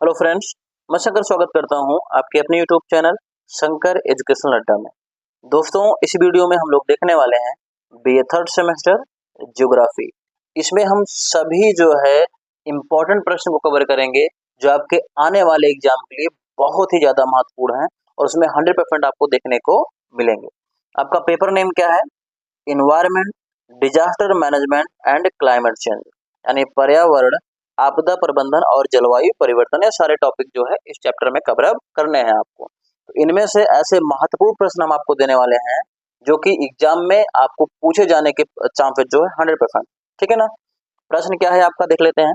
Hello friends, मैं शंकर स्वागत करता हूं आपके अपने यूट्यूब चैनल शंकर एजुकेशनल अड्डा में। दोस्तों, इस वीडियो में हम लोग देखने वाले हैं बीए थर्ड सेमेस्टर ज्योग्राफी। इसमें हम सभी जो है इम्पोर्टेंट प्रश्न को कवर करेंगे जो आपके आने वाले एग्जाम के लिए बहुत ही ज़्यादा महत्वपूर्ण है और उसमें 100% आपको देखने को मिलेंगे। आपका पेपर नेम क्या है? Environment, disaster management and climate change, यानी पर्यावरण, आपदा प्रबंधन और जलवायु परिवर्तन। ये सारे टॉपिक जो है इस चैप्टर में कवर अप करने हैं आपको। तो इनमें से ऐसे महत्वपूर्ण प्रश्न हम आपको देने वाले हैं जो कि एग्जाम में आपको पूछे जाने के चांसेस जो है 100%। ठीक है ना। प्रश्न क्या है आपका, देख लेते हैं।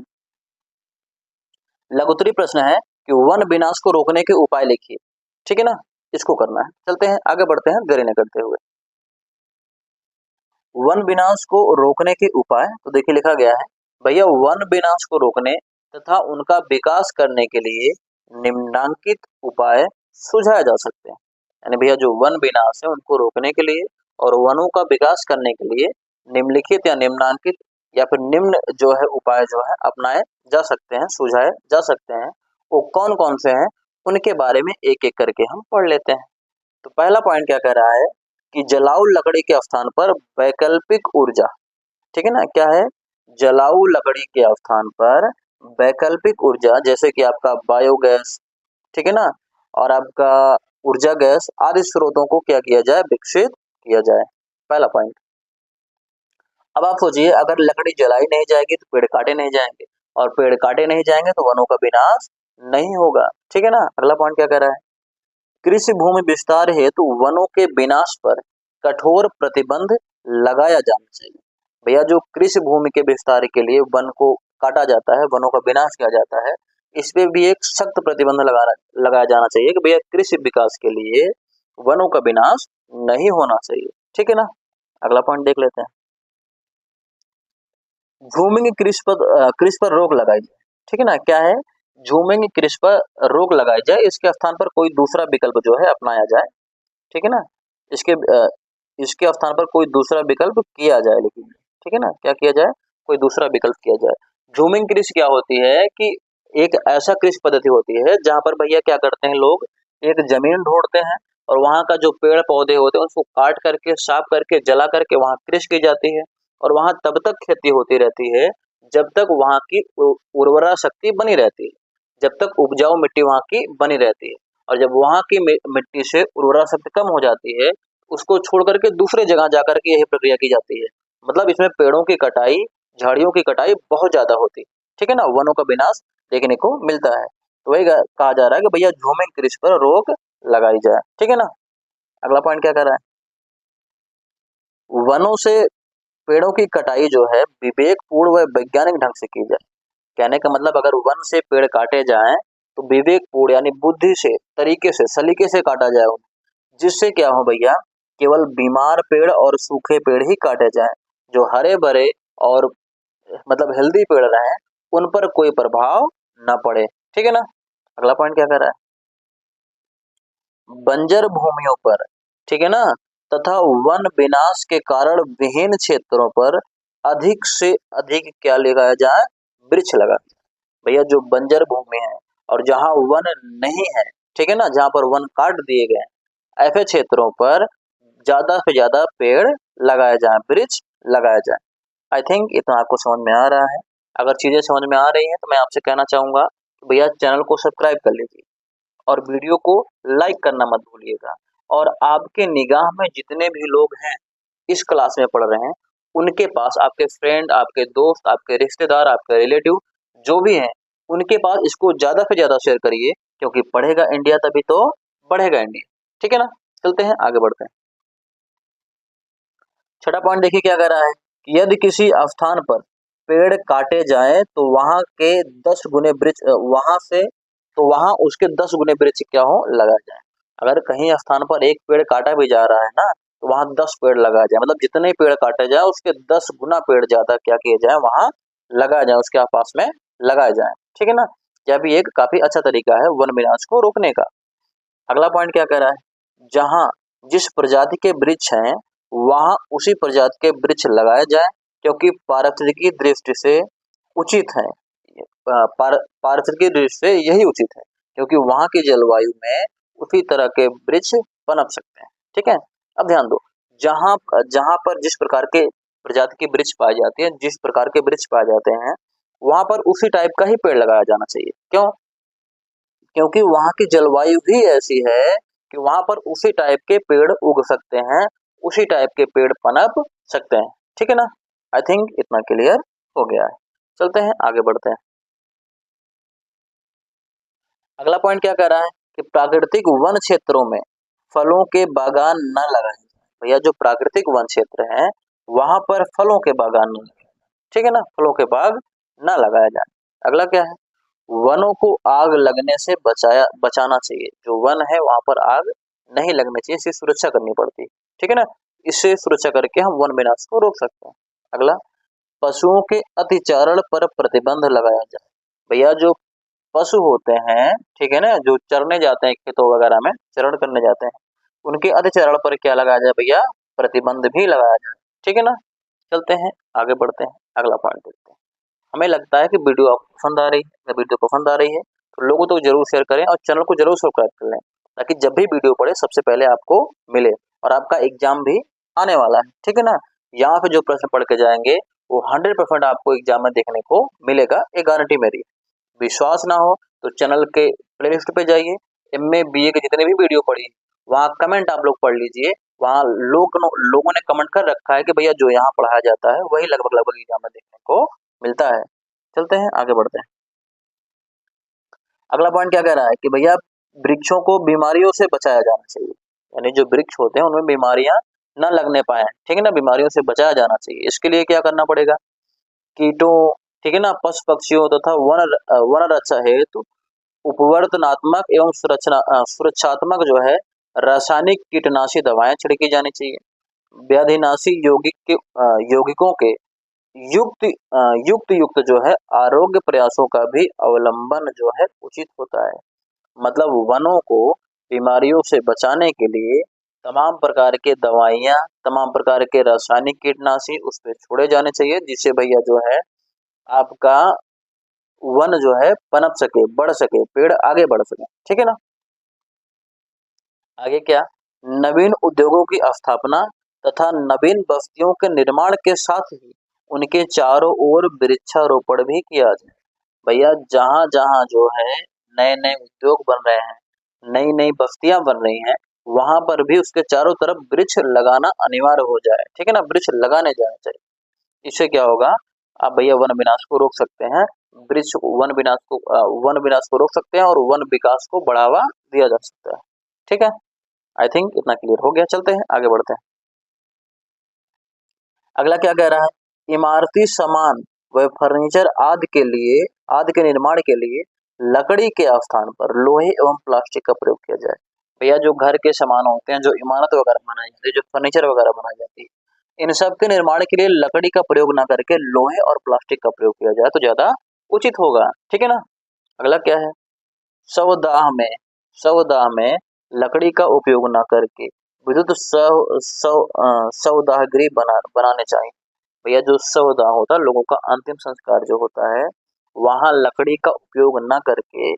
लघुत्तरी प्रश्न है कि वन विनाश को रोकने के उपाय लिखिए। ठीक है ना, इसको करना है। चलते हैं आगे बढ़ते हैं देरी न करते हुए। वन विनाश को रोकने के उपाय, तो देखिए लिखा गया है भैया, वन विनाश को रोकने तथा उनका विकास करने के लिए निम्नांकित उपाय सुझाए जा सकते हैं। यानी भैया जो वन विनाश है उनको रोकने के लिए और वनों का विकास करने के लिए निम्नलिखित या निम्नांकित या फिर निम्न जो है उपाय जो है अपनाए जा सकते हैं, सुझाए जा सकते हैं। वो कौन कौन से हैं उनके बारे में एक एक करके हम पढ़ लेते हैं। तो पहला पॉइंट क्या कह रहा है कि जलाऊ लकड़ी के स्थान पर वैकल्पिक ऊर्जा। ठीक है ना, क्या है? जलाऊ लकड़ी के स्थान पर वैकल्पिक ऊर्जा, जैसे कि आपका बायोगैस, ठीक है ना, और आपका ऊर्जा गैस आदि स्रोतों को क्या किया जाए? विकसित किया जाए। पहला पॉइंट। अब आप सोचिए, अगर लकड़ी जलाई नहीं जाएगी तो पेड़ काटे नहीं जाएंगे, और पेड़ काटे नहीं जाएंगे तो वनों का विनाश नहीं होगा। ठीक है ना। अगला पॉइंट क्या कह रहा है? कृषि भूमि विस्तार हेतु वनों के विनाश पर कठोर प्रतिबंध लगाया जाना चाहिए। भैया जो कृषि भूमि के विस्तार के लिए वन को काटा जाता है, वनों का विनाश किया जाता है, इस पे भी एक सख्त प्रतिबंध लगाया जाना चाहिए कि भैया कृषि विकास के लिए वनों का विनाश नहीं होना चाहिए। ठीक है ना। अगला पॉइंट देख लेते हैं। झूमिंग कृषि पर रोक लगाई जाए। ठीक है ना, क्या है? झूमिंग कृषि पर रोक लगाई जाए, इसके स्थान पर कोई दूसरा विकल्प जो है अपनाया जाए। ठीक है ना। इसके इसके स्थान पर कोई दूसरा विकल्प किया जाए, लेकिन ठीक है ना, क्या किया जाए? कोई दूसरा विकल्प किया जाए। झूमिंग कृषि क्या होती है कि एक ऐसा कृषि पद्धति होती है जहां पर भैया क्या करते हैं लोग, एक जमीन ढूंढते हैं और वहां का जो पेड़ पौधे होते हैं उसको काट करके, साफ करके, जला करके वहां कृषि की जाती है और वहां तब तक खेती होती रहती है जब तक वहां की उर्वरा शक्ति बनी रहती है, जब तक उपजाऊ मिट्टी वहां की बनी रहती है। और जब वहां की मिट्टी से उर्वरा शक्ति कम हो जाती है, उसको छोड़ करके दूसरे जगह जाकर के यही प्रक्रिया की जाती है। मतलब इसमें पेड़ों की कटाई, झाड़ियों की कटाई बहुत ज्यादा होती है। ठीक है ना, वनों का विनाश देखने को मिलता है। तो वही कहा जा रहा है कि भैया झूमिंग कृषि पर रोक लगाई जाए। ठीक है ना। अगला पॉइंट क्या कर रहा है? वनों से पेड़ों की कटाई जो है विवेकपूर्ण व वैज्ञानिक ढंग से की जाए। कहने का मतलब, अगर वन से पेड़ काटे जाएं तो विवेकपूर्ण यानी बुद्धि से, तरीके से, सलीके से काटा जाए उन्हें, जिससे क्या हो भैया, केवल बीमार पेड़ और सूखे पेड़ ही काटे जाएं। जो हरे भरे और मतलब हेल्दी पेड़ रहे उन पर कोई प्रभाव न पड़े। ठीक है ना। अगला पॉइंट क्या कर रहा है? बंजर भूमियों पर, ठीक है ना, तथा वन विनाश के कारण विहीन क्षेत्रों पर अधिक से अधिक क्या लगाया जाए? वृक्ष लगा। भैया जो बंजर भूमि है और जहां वन नहीं है, ठीक है ना, जहां पर वन काट दिए गए, ऐसे क्षेत्रों पर ज्यादा से ज्यादा पेड़ लगाए जाएं, वृक्ष लगाया जाए। आई थिंक इतना आपको समझ में आ रहा है। अगर चीजें समझ में आ रही हैं तो मैं आपसे कहना चाहूंगा कि भैया चैनल को सब्सक्राइब कर लीजिए और वीडियो को लाइक करना मत भूलिएगा। और आपके निगाह में जितने भी लोग हैं इस क्लास में पढ़ रहे हैं, उनके पास, आपके फ्रेंड, आपके दोस्त, आपके रिश्तेदार, आपके रिलेटिव जो भी हैं, उनके पास इसको ज्यादा से ज्यादा शेयर करिए, क्योंकि पढ़ेगा इंडिया तभी तो बढ़ेगा इंडिया। ठीक है ना। चलते हैं आगे बढ़ते हैं। छठा पॉइंट देखिए क्या कह रहा है कि यदि किसी स्थान पर पेड़ काटे जाएं तो वहां के 10 गुने वृक्ष वहां से तो वहां उसके 10 गुने वृक्ष क्या हो? लगाए जाए। अगर कहीं स्थान पर एक पेड़ काटा भी जा रहा है ना, तो वहां 10 पेड़ लगाए जाए। मतलब जितने पेड़ काटे जाए उसके 10 गुना पेड़ ज्यादा क्या किए जाए? वहां लगाए जाए, उसके आसपास में लगाए जाए। ठीक है ना। यह भी एक काफी अच्छा तरीका है वन विनाश को रोकने का। अगला पॉइंट क्या कह रहा है? जहां जिस प्रजाति के वृक्ष हैं वहां उसी प्रजाति के वृक्ष लगाए जाए, क्योंकि पारिस्थितिकी दृष्टि से उचित है। पारिस्थितिकी दृष्टि से यही उचित है, क्योंकि वहाँ की जलवायु में उसी तरह के वृक्ष पनप सकते हैं। ठीक है, अब ध्यान दो, जहाँ जहाँ पर जिस प्रकार के प्रजाति की वृक्ष पाई जाती है, जिस प्रकार के वृक्ष पाए जाते हैं, वहाँ पर उसी टाइप का ही पेड़ लगाया जाना चाहिए। क्यों? क्योंकि वहाँ की जलवायु ही ऐसी है कि वहाँ पर उसी टाइप के पेड़ उग सकते हैं, उसी टाइप के पेड़ पनप सकते हैं। ठीक है ना? आई थिंक इतना क्लियर हो गया है। चलते हैं आगे बढ़ते हैं। अगला पॉइंट क्या कह रहा है कि प्राकृतिक वन क्षेत्रों में फलों के बागान न लगाए जाएं। भैया जो प्राकृतिक वन क्षेत्र है वहां पर फलों के बागान न लगाए। ठीक है ना, फलों के बाग न लगाया जाए। अगला क्या है, वनों को आग लगने से बचाना चाहिए। जो वन है वहां पर आग नहीं लगनी चाहिए, इसकी सुरक्षा करनी पड़ती है। ठीक है ना, इससे सुरक्षा करके हम वन विनाश को रोक सकते हैं। अगला, पशुओं के अतिचारण पर प्रतिबंध लगाया जाए। भैया जो पशु होते हैं, ठीक है ना, जो चरने जाते हैं खेतों वगैरह में चरण करने जाते हैं, उनके अतिचरण पर क्या लगाया जाए भैया, प्रतिबंध भी लगाया जाए। ठीक है ना, चलते हैं आगे बढ़ते हैं, अगला पॉइंट देखते हैं। हमें लगता है कि वीडियो आपको पसंद आ रही है, अगर वीडियो पसंद आ रही है तो लोगों तो जरूर शेयर करें और चैनल को जरूर सब्सक्राइब कर लें, ताकि जब भी वीडियो पड़े सबसे पहले आपको मिले। और आपका एग्जाम भी आने वाला है, ठीक है ना, यहाँ पे जो प्रश्न पढ़ के जाएंगे वो 100% आपको एग्जाम में देखने को मिलेगा, ये गारंटी मेरी है। विश्वास ना हो तो चैनल के प्लेलिस्ट पे जाइए, एमए बीए के जितने भी वीडियो पड़ी वहाँ कमेंट आप लोग पढ़ लीजिए। वहाँ लोगों ने कमेंट कर रखा है कि भैया जो यहाँ पढ़ाया जाता है वही लगभग लगभग एग्जाम में देखने को मिलता है। चलते हैं आगे बढ़ते हैं। अगला पॉइंट क्या कह रहा है कि भैया वृक्षों को बीमारियों से बचाया जाना चाहिए, यानी जो वृक्ष होते हैं उनमें बीमारियां न लगने पाए। ठीक है ना, बीमारियों से बचाया जाना चाहिए। इसके लिए क्या करना पड़ेगा, कीटों, ठीक है ना, पशु पक्षियों तथा वन रक्षा हेतु उपवर्तनात्मक एवं सुरक्षात्मक जो है रासायनिक कीटनाशी दवाएं छिड़की जानी चाहिए। व्याधिनाशी यौगिकों के युक्त युक्त जो है आरोग्य प्रयासों का भी अवलंबन जो है उचित होता है। मतलब वनों को बीमारियों से बचाने के लिए तमाम प्रकार के दवाइयाँ, तमाम प्रकार के रासायनिक कीटनाशी उस पे छोड़े जाने चाहिए, जिससे भैया जो है आपका वन जो है पनप सके, बढ़ सके, पेड़ आगे बढ़ सके। ठीक है ना, आगे क्या, नवीन उद्योगों की स्थापना तथा नवीन बस्तियों के निर्माण के साथ ही उनके चारों ओर वृक्षारोपण भी किया जाए। भैया जहाँ जहाँ जो है नए नए उद्योग बन रहे हैं, नई नई बस्तियां बन रही हैं, वहां पर भी उसके चारों तरफ वृक्ष लगाना अनिवार्य हो जाए। ठीक है ना, वृक्ष लगाने जाने चाहिए। इससे क्या होगा, आप भैया वन विनाश को रोक सकते हैं, वृक्ष वन विनाश को रोक सकते हैं और वन विकास को बढ़ावा दिया जा सकता है। ठीक है, आई थिंक इतना क्लियर हो गया। चलते हैं आगे बढ़ते हैं। अगला क्या कह रहा है, इमारती सामान व फर्नीचर आदि के निर्माण के लिए लकड़ी के स्थान पर लोहे एवं प्लास्टिक का प्रयोग किया जाए। भैया जो घर के सामान होते हैं, जो इमारत वगैरह बनाई जाती है, जो फर्नीचर वगैरह बनाई जाती है, इन सब के निर्माण के लिए लकड़ी का प्रयोग ना करके लोहे और प्लास्टिक का प्रयोग किया जाए तो ज्यादा उचित होगा। ठीक है ना, अगला क्या है, शवदाह में शवदाह में लकड़ी का उपयोग न करके विद्युत शवदाह गृह बनाने चाहिए। भैया जो शवदाह होता है, लोगों का अंतिम संस्कार जो होता है, वहां लकड़ी का उपयोग न करके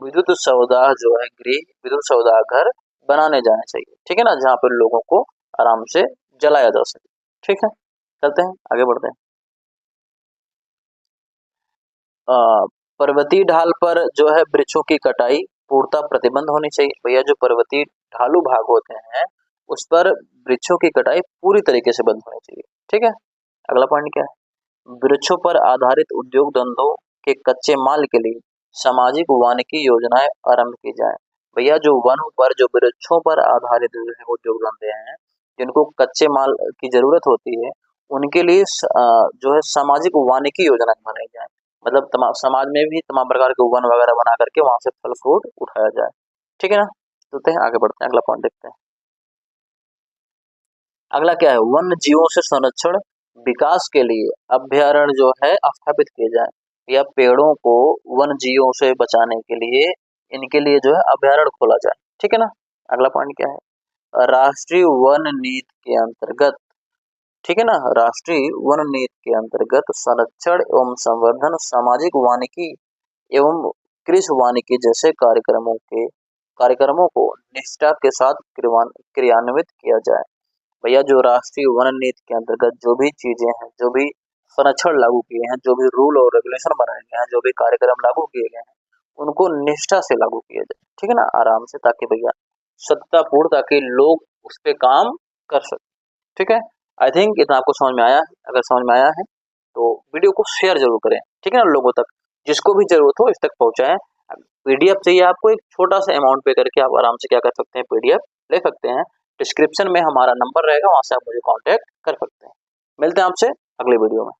विद्युत शवदाह जो है गृह, विद्युत शवदाह घर बनाने जाने चाहिए। ठीक है ना, जहाँ पर लोगों को आराम से जलाया जा सके। ठीक है, चलते हैं आगे बढ़ते हैं। पर्वतीय ढाल पर जो है वृक्षों की कटाई पूर्णतः प्रतिबंध होनी चाहिए। भैया जो पर्वतीय ढालू भाग होते हैं उस पर वृक्षों की कटाई पूरी तरीके से बंद होनी चाहिए। ठीक है, अगला पॉइंट क्या है, वृक्षों पर आधारित उद्योग धंधों के कच्चे माल के लिए सामाजिक वानिकी योजनाएं आरंभ की जाए। भैया जो वनों पर, जो वृक्षों पर आधारित जो है उद्योग धंधे हैं, जिनको कच्चे माल की जरूरत होती है, उनके लिए जो है सामाजिक वानिकी योजनाएं बनाई जाए। मतलब समाज में भी तमाम प्रकार के वन वगैरह बना करके वहां से फल फ्रूट उठाया जाए। ठीक है ना, चलते हैं आगे बढ़ते हैं, अगला पॉइंट देखते हैं। अगला क्या है, वन जीवों से संरक्षण विकास के लिए अभ्यारण्य जो है स्थापित किए जाए, या पेड़ों को वन जीवों से बचाने के लिए इनके लिए जो है अभ्यारण्य खोला जाए। ठीक है ना, अगला पॉइंट क्या है, राष्ट्रीय वन नीति के अंतर्गत, ठीक है ना, राष्ट्रीय वन नीति के अंतर्गत संरक्षण एवं संवर्धन सामाजिक वानिकी एवं कृषि वानिकी जैसे कार्यक्रमों को निष्ठा के साथ क्रियान्वित किया जाए। भैया जो राष्ट्रीय वन नीति के अंतर्गत जो भी चीजें हैं, जो भी संरक्षण लागू किए हैं, जो भी रूल और रेगुलेशन बनाए गए हैं, जो भी कार्यक्रम लागू किए गए हैं, उनको निष्ठा से लागू किया जाए, ठीक है ना, आराम से, ताकि भैया सत्तापूर्ण, ताकि लोग उस पे काम कर सकें। ठीक है, आई थिंक इतना आपको समझ में आया है। अगर समझ में आया है तो वीडियो को शेयर जरूर करें, ठीक है ना, लोगों तक, जिसको भी जरूरत हो इस तक पहुंचाएं। पीडीएफ चाहिए आपको, एक छोटा सा अमाउंट पे करके आप आराम से क्या कर सकते हैं, पीडीएफ ले सकते हैं। डिस्क्रिप्शन में हमारा नंबर रहेगा, वहां से आप मुझे कांटेक्ट कर सकते हैं। मिलते हैं आपसे अगले वीडियो में।